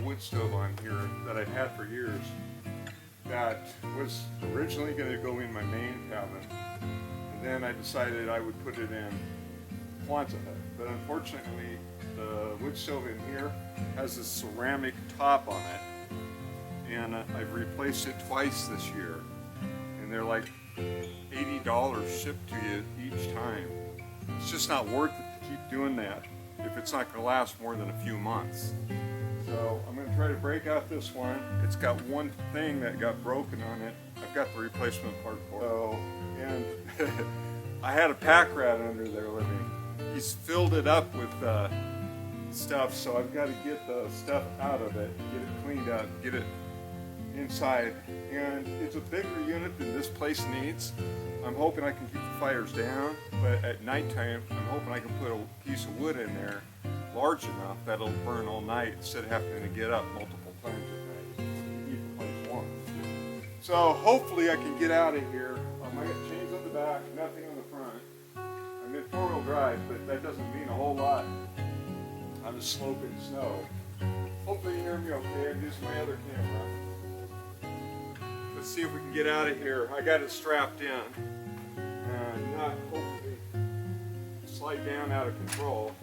wood stove on here that I've had for years that was originally going to go in my main cabin, and then I decided I would put it in Quonset hut. But unfortunately, the wood stove in here has this ceramic top on it, and I've replaced it twice this year, and they're like $80 shipped to you each time. It's just not worth it to keep doing that if it's not going to last more than a few months. So I'm going to try to break out this one. It's got one thing that got broken on it. I've got the replacement part for it. So, and I had a pack rat under there living. He's filled it up with stuff, so I've got to get the stuff out of it, get it cleaned up, get it inside. And it's a bigger unit than this place needs. I'm hoping I can keep the fires down, but at nighttime, I'm hoping I can put a piece of wood in there large enough that it'll burn all night instead of having to get up multiple times at night to keep the place warm. So hopefully I can get out of here. I got chains on the back, nothing on the front. I'm in four-wheel drive, but that doesn't mean a whole lot on the slope and snow. Hopefully you hear me okay. I'm using my other camera. Let's see if we can get out of here. I got it strapped in and not hopefully slide down out of control.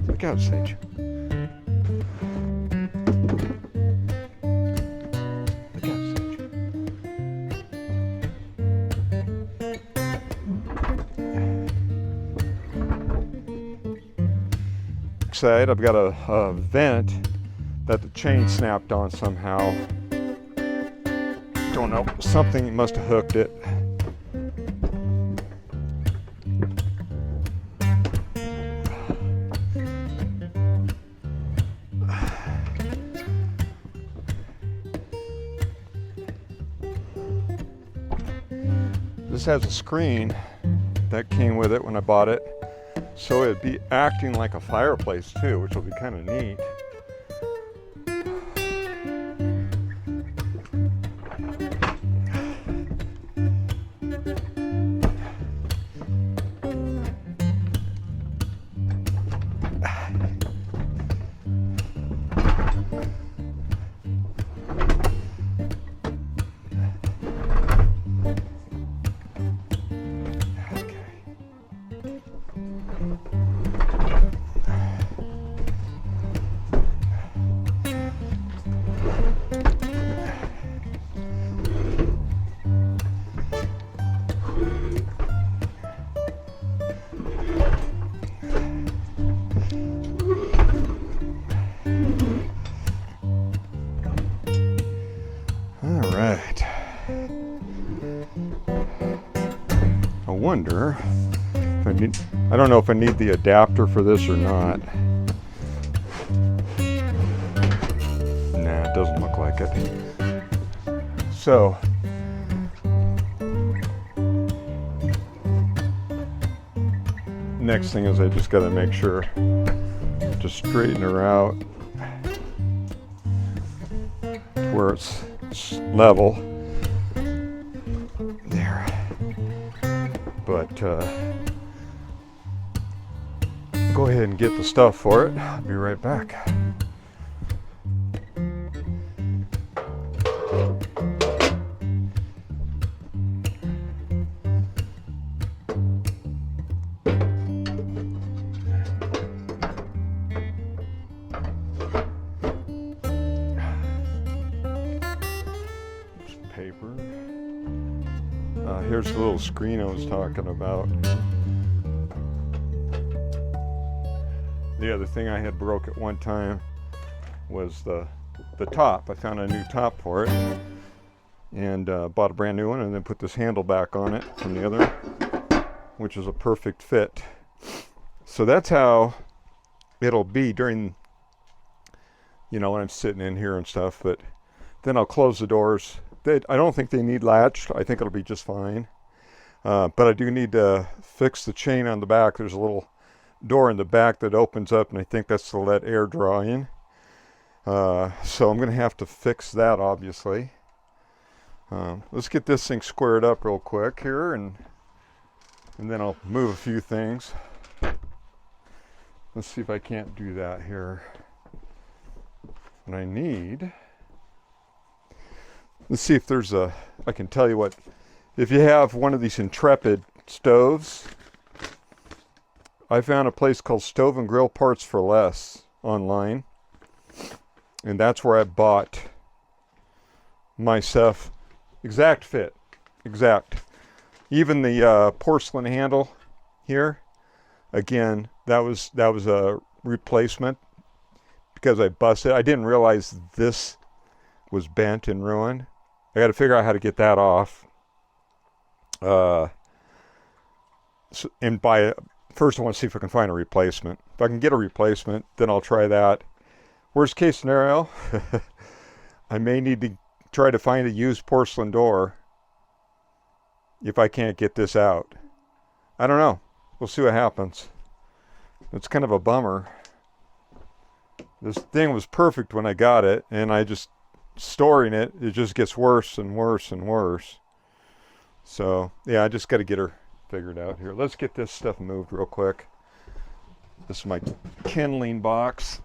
Look out, Sage. Look out, Sage. Side, I've got a vent that the chain snapped on somehow. Don't know, something must have hooked it. This has a screen that came with it when I bought it, so it'd be acting like a fireplace too, which will be kind of neat. wonder if I don't know if I need the adapter for this or not. Nah, it doesn't look like it. So, next thing is I just got to make sure to straighten her out to where it's level. There. But go ahead and get the stuff for it. I'll be right back. Paper. Here's the little screen I was talking about. The other thing I had broke at one time was the top. I found a new top for it and bought a brand new one, and then put this handle back on it from the other, which is a perfect fit. So that's how it'll be during, when I'm sitting in here and stuff. But then I'll close the doors. I don't think they need latched. I think it'll be just fine. But I do need to fix the chain on the back. There's a little door in the back that opens up, and I think that's to let air draw in. So I'm going to have to fix that, obviously. Let's get this thing squared up real quick here, and then I'll move a few things. Let's see if I can't do that here. And I need... Let's see if there's I can tell you what, if you have one of these Intrepid stoves, I found a place called Stove and Grill Parts for Less online. And that's where I bought my stuff. Exact fit. Exact. Even the porcelain handle here, again, that was a replacement because I busted. I didn't realize this was bent and ruined. I got to figure out how to get that off. And first I want to see if I can find a replacement. If I can get a replacement, then I'll try that. Worst case scenario, I may need to try to find a used porcelain door if I can't get this out. I don't know. We'll see what happens. It's kind of a bummer. This thing was perfect when I got it, and I just storing it just gets worse and worse and worse. So yeah, I just got to get her figured out here. Let's get this stuff moved real quick. This is my kindling box.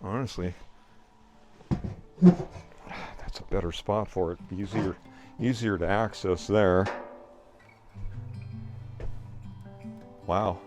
Honestly, that's a better spot for it. Easier to access there. Wow.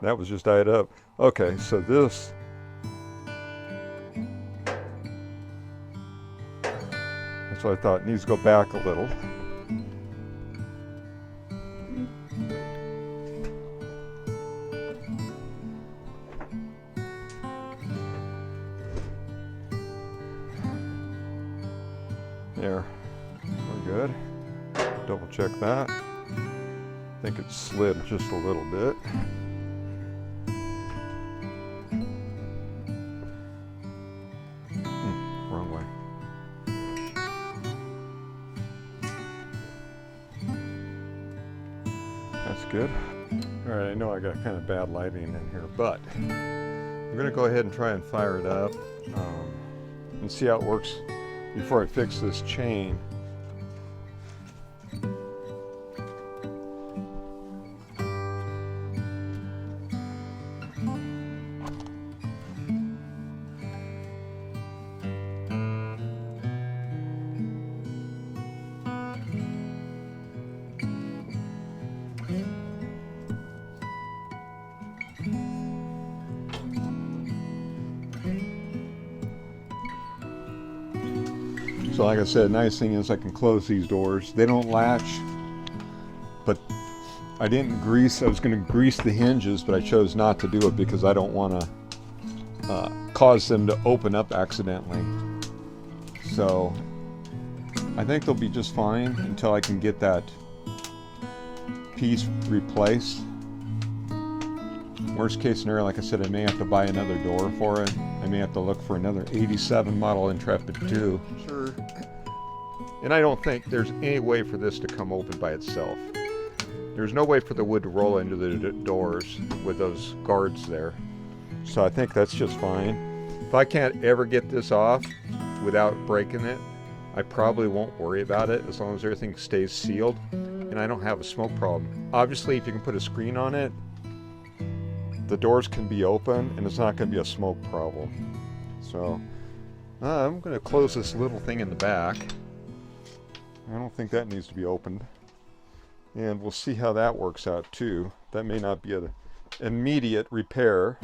That was just tied up. Okay, so this. That's what I thought. It needs to go back a little. There. We're good. Double check that. I think it slid just a little bit. Wrong way. That's good. All right, I know I got kind of bad lighting in here, but I'm gonna go ahead and try and fire it up and see how it works before I fix this chain. So like I said, nice thing is I can close these doors. They don't latch, but I didn't grease. I was going to grease the hinges, but I chose not to do it because I don't want to cause them to open up accidentally. So I think they'll be just fine until I can get that piece replaced. Worst case scenario, like I said, I may have to buy another door for it. I may have to look for another 87 model Intrepid II. Sure. And I don't think there's any way for this to come open by itself. There's no way for the wood to roll into the doors with those guards there. So I think that's just fine. If I can't ever get this off without breaking it, I probably won't worry about it as long as everything stays sealed and I don't have a smoke problem. Obviously, if you can put a screen on it, the doors can be open and it's not going to be a smoke problem. So I'm going to close this little thing in the back. I don't think that needs to be opened. And we'll see how that works out too. That may not be an immediate repair.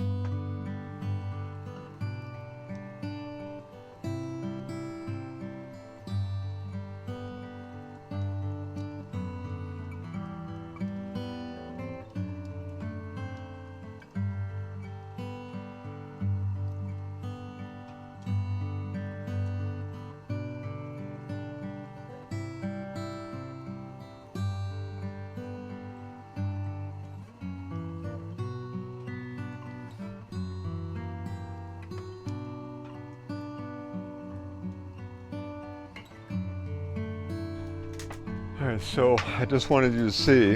Alright, so I just wanted you to see,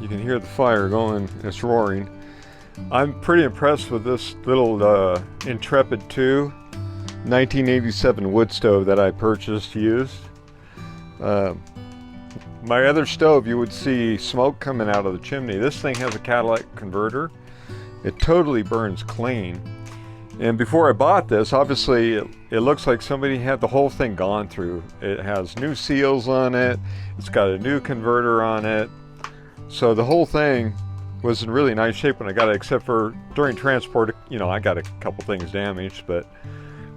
you can hear the fire going, it's roaring. I'm pretty impressed with this little Intrepid II 1987 wood stove that I purchased used. My other stove, you would see smoke coming out of the chimney. This thing has a catalytic converter. It totally burns clean. And before I bought this, obviously it looks like somebody had the whole thing gone through. It has new seals on it. It's got a new converter on it. So the whole thing was in really nice shape when I got it, except for during transport, you know, I got a couple things damaged. But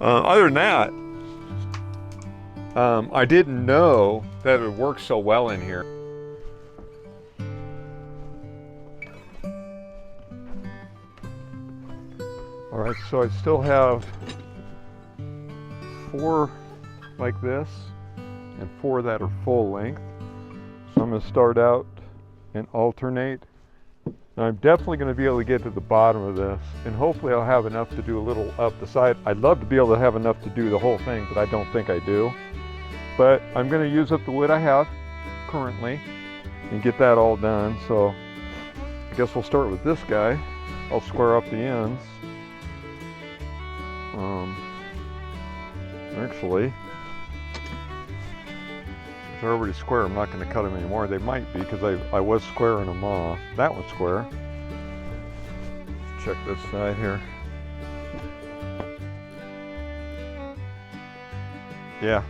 other than that, I didn't know that it would work so well in here. All right, so I still have 4 like this and 4 that are full length. So I'm going to start out and alternate. Now I'm definitely going to be able to get to the bottom of this, and hopefully I'll have enough to do a little up the side. I'd love to be able to have enough to do the whole thing, but I don't think I do. But I'm going to use up the wood I have currently and get that all done. So I guess we'll start with this guy. I'll square up the ends. Actually, if they're already square, I'm not going to cut them anymore. They might be because I was squaring them off. That one's square. Let's check this side here. Yeah.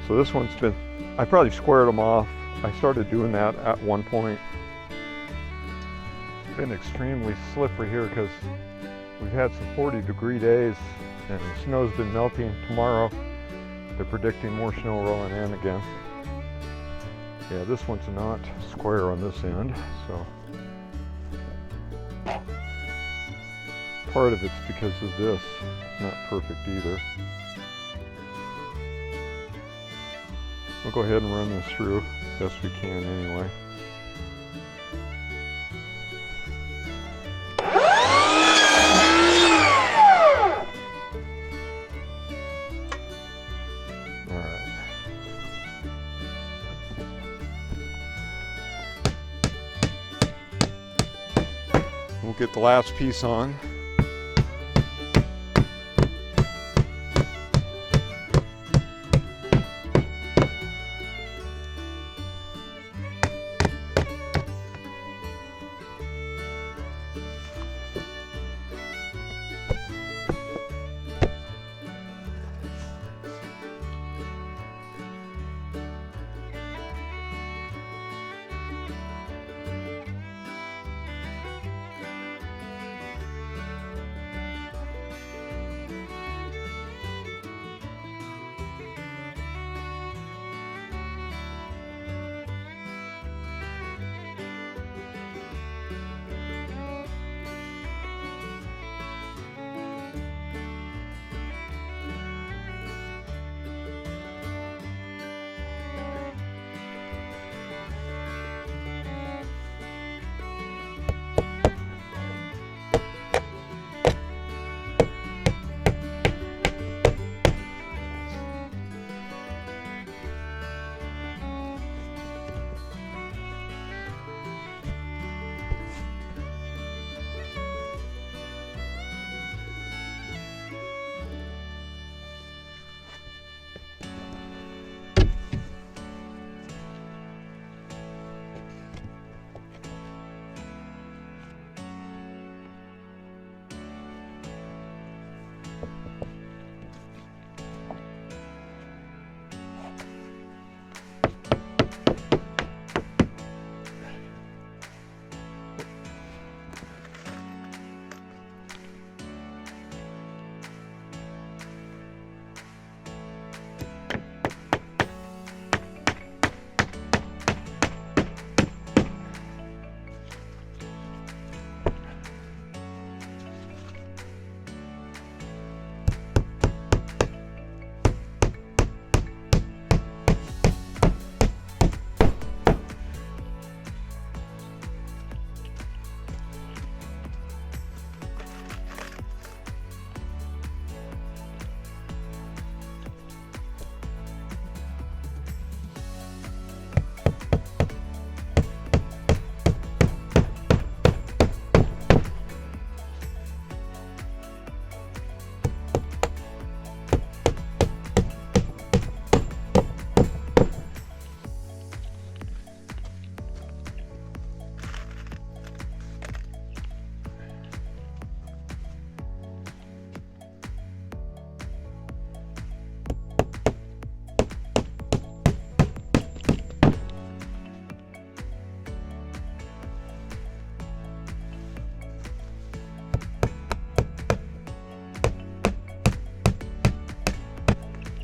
So this one's been, I probably squared them off. I started doing that at one point. It's been extremely slippery here because we've had some 40-degree days and the snow's been melting. Tomorrow they're predicting more snow rolling in again. Yeah, this one's not square on this end, so part of it's because of this. It's not perfect either. We'll go ahead and run this through best we can anyway. We'll get the last piece on.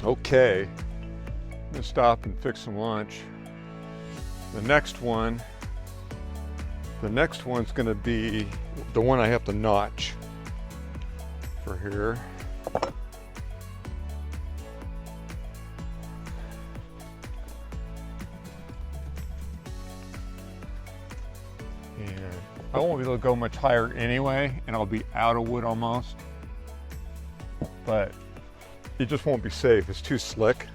Okay, I'm gonna stop and fix some lunch. The next one's gonna be the one I have to notch for here. And I won't be able to go much higher anyway, and I'll be out of wood almost. But it just won't be safe, it's too slick.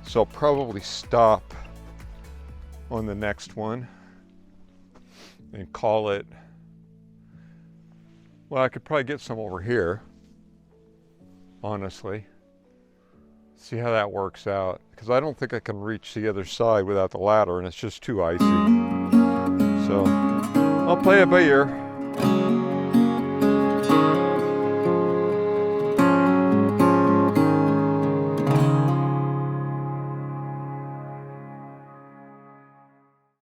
So I'll probably stop on the next one and call it, well, I could probably get some over here, honestly. See how that works out, because I don't think I can reach the other side without the ladder, and it's just too icy. So I'll play it by ear.